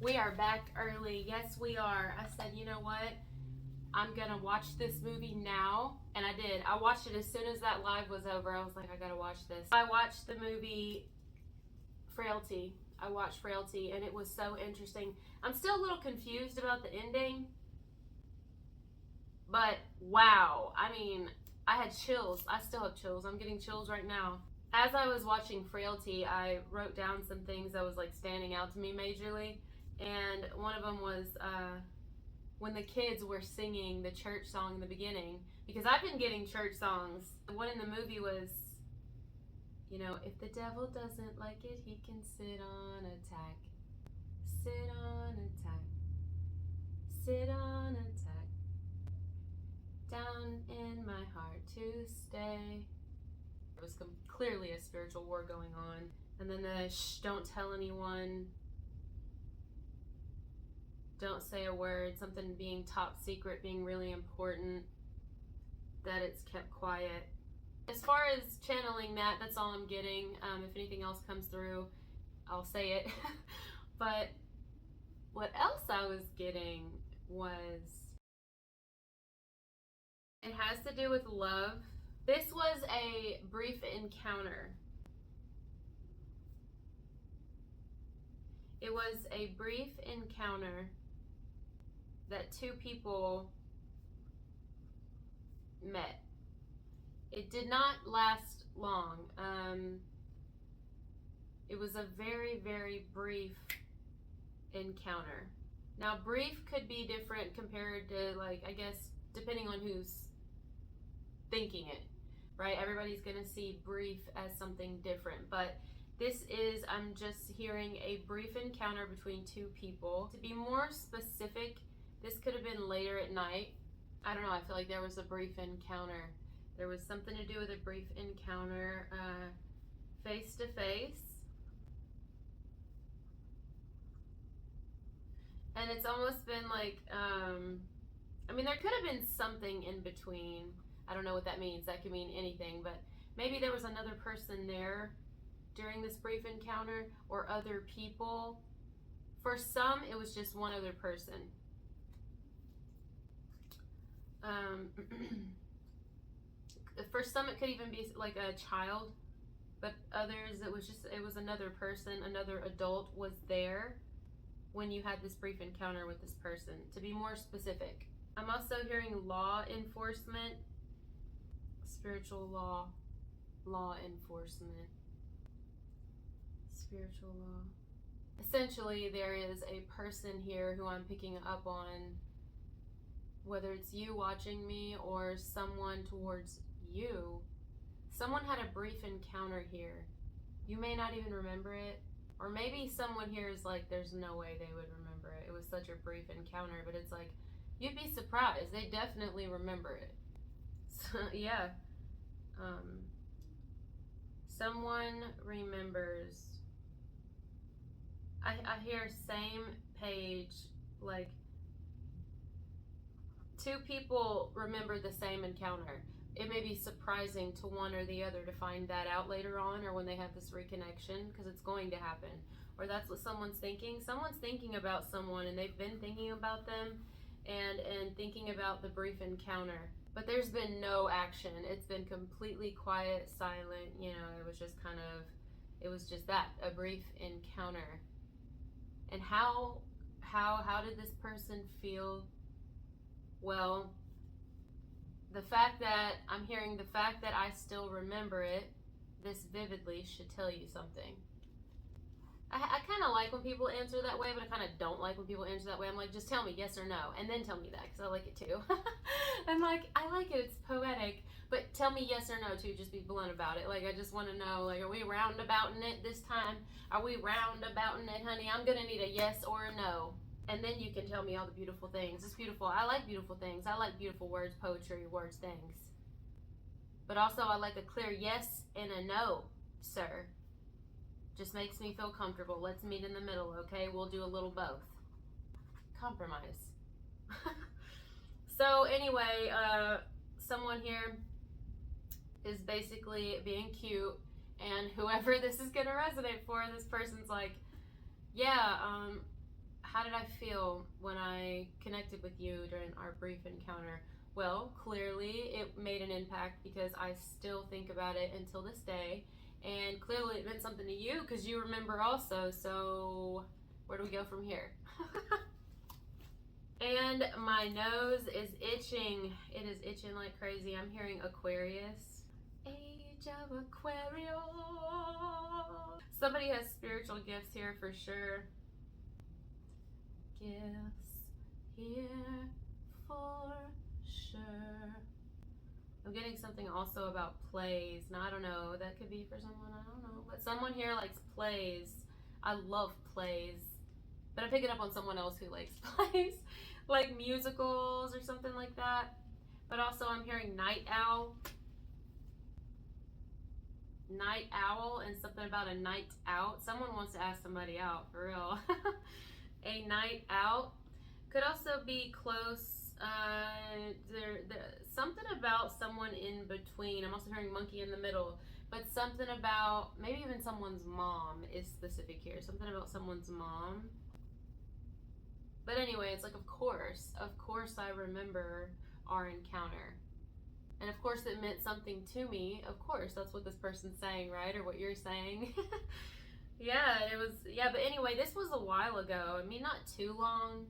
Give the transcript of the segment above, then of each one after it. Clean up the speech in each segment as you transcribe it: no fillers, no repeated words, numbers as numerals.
We are back early. Yes, we are. I said, you know what? I'm going to watch this movie now. And I did. I watched it as soon as that live was over. I was like, I got to watch this. I watched the movie Frailty. I watched Frailty, and it was so interesting. I'm still a little confused about the ending. But wow. I mean, I had chills. I still have chills. I'm getting chills right now. As I was watching Frailty, I wrote down some things that was like standing out to me majorly. And one of them was when the kids were singing the church song in the beginning. Because I've been getting church songs. The one in the movie was, you know, if the devil doesn't like it, he can sit on a tack. Sit on a tack. Sit on a tack. Down in my heart to stay. There was clearly a spiritual war going on. And then the shh, don't tell anyone. Don't say a word. Something being top secret, being really important. That it's kept quiet. As far as channeling that, that's all I'm getting. If anything else comes through, I'll say it. But what else I was getting was, it has to do with love. This was a brief encounter. It was a brief encounter that two people met. It did not last long. It was a very, very brief encounter. Now, brief could be different compared to, like, I guess, depending on who's thinking it, right? Everybody's going to see brief as something different. But this is, I'm just hearing a brief encounter between two people. To be more specific, this could have been later at night. I don't know, I feel like there was a brief encounter. There was something to do with a brief encounter, face to face. And it's almost been like, I mean, there could have been something in between. I don't know what that means. That could mean anything, but maybe there was another person there during this brief encounter, or other people. For some, it was just one other person. For some, it could even be like a child, but others, it was another person, another adult was there when you had this brief encounter with this person. To be more specific, I'm also hearing law enforcement, spiritual law enforcement, spiritual law. Essentially, there is a person here who I'm picking up on, whether it's you watching me or someone towards you. Someone had a brief encounter here. You may not even remember it. Or maybe someone here is like, there's no way they would remember it. It was such a brief encounter, but it's like, you'd be surprised. They definitely remember it. So, yeah. Someone remembers. I hear same page, like two people remember the same encounter. It may be surprising to one or the other to find that out later on, or when they have this reconnection, because it's going to happen. Or that's what someone's thinking. Someone's thinking about someone, and they've been thinking about them and thinking about the brief encounter. But there's been no action. It's been completely quiet, silent. You know, it was just kind of, it was just that, a brief encounter. And how did this person feel? Well, the fact that I'm hearing, the fact that I still remember it this vividly should tell you something. I kind of like when people answer that way, but I kind of don't like when people answer that way. I'm like, just tell me yes or no, and then tell me that, because I like it too. I'm like, I like it, it's poetic, but tell me yes or no too, just be blunt about it. Like, I just want to know, like, are we roundabouting it this time? Are we roundabouting it, honey? I'm going to need a yes or a no. And then you can tell me all the beautiful things. It's beautiful. I like beautiful things. I like beautiful words, poetry, words, things. But also I like a clear yes and a no, sir. Just makes me feel comfortable. Let's meet in the middle, okay? We'll do a little both. Compromise. So anyway, someone here is basically being cute, and whoever this is going to resonate for, this person's like, yeah, how did I feel when I connected with you during our brief encounter? Well, clearly it made an impact because I still think about it until this day. And clearly it meant something to you because you remember also. So where do we go from here? And my nose is itching. It is itching like crazy. I'm hearing Aquarius. Age of Aquarius. Somebody has spiritual gifts here for sure. Gifts here for sure. I'm getting something also about plays. Now, I don't know. That could be for someone. I don't know. But someone here likes plays. I love plays. But I'm picking up on someone else who likes plays. Like musicals or something like that. But also I'm hearing night owl. Night owl and something about a night out. Someone wants to ask somebody out, for real. A night out. Could also be close. Something about someone in between. I'm also hearing monkey in the middle. But something about, maybe even someone's mom is specific here. Something about someone's mom. But anyway, it's like, of course I remember our encounter. And of course it meant something to me. Of course, that's what this person's saying, right? Or what you're saying. Yeah, it was, yeah, but anyway, this was a while ago. I mean, not too long.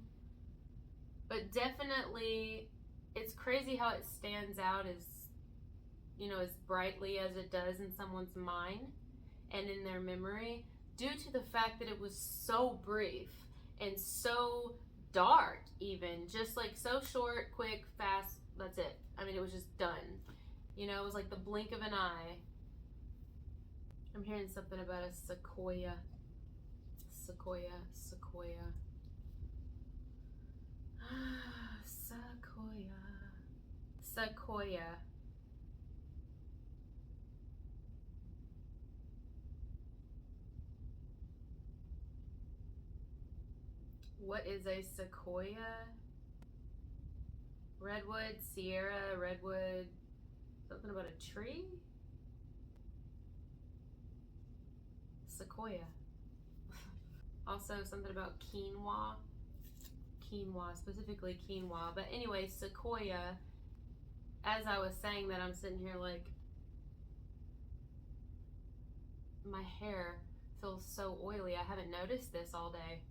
But definitely, it's crazy how it stands out as, you know, as brightly as it does in someone's mind and in their memory, due to the fact that it was so brief and so dark, even. Just like so short, quick, fast, that's it. I mean, it was just done. You know, it was like the blink of an eye. I'm hearing something about a sequoia. Sequoia. Sequoia. Sequoia. What is a sequoia? Redwood, Sierra, redwood, something about a tree? Sequoia. Also something about quinoa. Quinoa, specifically quinoa. But anyway, sequoia. As I was saying that, I'm sitting here like, my hair feels so oily. I haven't noticed this all day.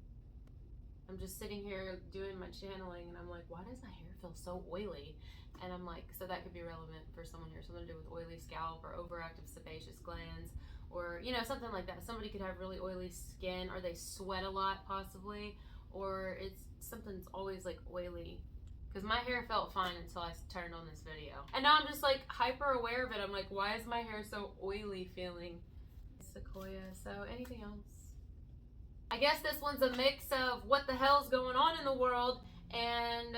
I'm just sitting here doing my channeling and I'm like, why does my hair feel so oily? And I'm like, so that could be relevant for someone here, something to do with oily scalp or overactive sebaceous glands, or, you know, something like that. Somebody could have really oily skin, or they sweat a lot possibly, or it's something's always like oily. Because my hair felt fine until I turned on this video. And now I'm just like hyper aware of it. I'm like, why is my hair so oily feeling? Sequoia. So anything else? I guess this one's a mix of what the hell's going on in the world and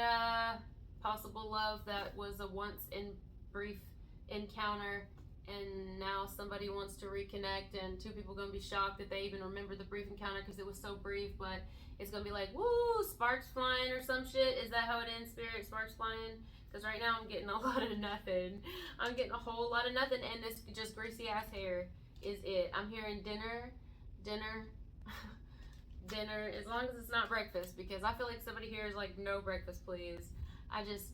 possible love that was a once in brief encounter, and now somebody wants to reconnect, and two people are going to be shocked that they even remember the brief encounter because it was so brief, but it's going to be like, woo, sparks flying or some shit. Is that how it ends, Spirit? Sparks flying? Because right now I'm getting a lot of nothing. I'm getting a whole lot of nothing, and this just greasy ass hair is it. I'm hearing dinner, as long as it's not breakfast, because I feel like somebody here is like, no breakfast, please. I just,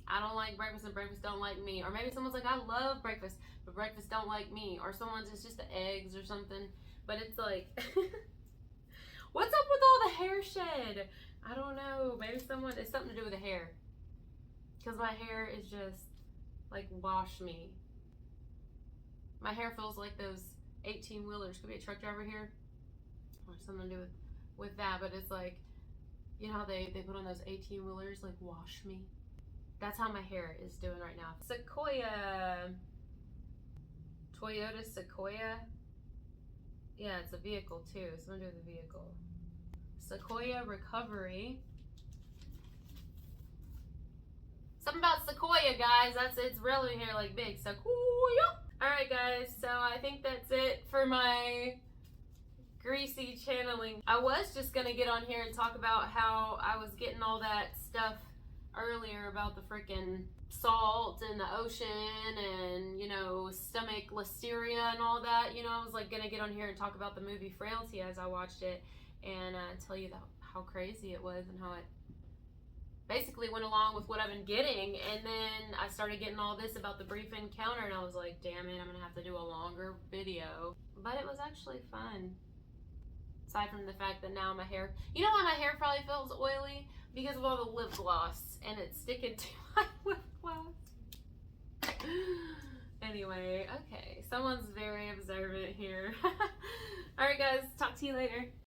I don't like breakfast and breakfast don't like me. Or maybe someone's like, I love breakfast, but breakfast don't like me. Or someone's, it's just the eggs or something. But it's like, what's up with all the hair shed? I don't know. Maybe it's something to do with the hair. Because my hair is just like, wash me. My hair feels like those 18-wheelers. Could be a truck driver here. Or something to do with that. But it's like, you know how they put on those 18-wheelers, like, wash me? That's how my hair is doing right now. Sequoia. Toyota Sequoia. Yeah, it's a vehicle too. Something to do with the vehicle. Sequoia recovery. Something about Sequoia, guys. It's really here like big. Sequoia. Alright, guys. So I think that's it for my greasy channeling. I was just gonna get on here and talk about how I was getting all that stuff earlier about the freaking salt in the ocean and, you know, stomach listeria and all that. You know, I was like gonna get on here and talk about the movie Frailty as I watched it, and tell you how crazy it was and how it basically went along with what I've been getting. And then I started getting all this about the brief encounter, and I was like, damn it, I'm gonna have to do a longer video. But it was actually fun. Aside from the fact that now my hair, you know why my hair probably feels oily? Because of all the lip gloss, and it's sticking to my lip gloss. Anyway, okay, someone's very observant here. Alright guys, talk to you later.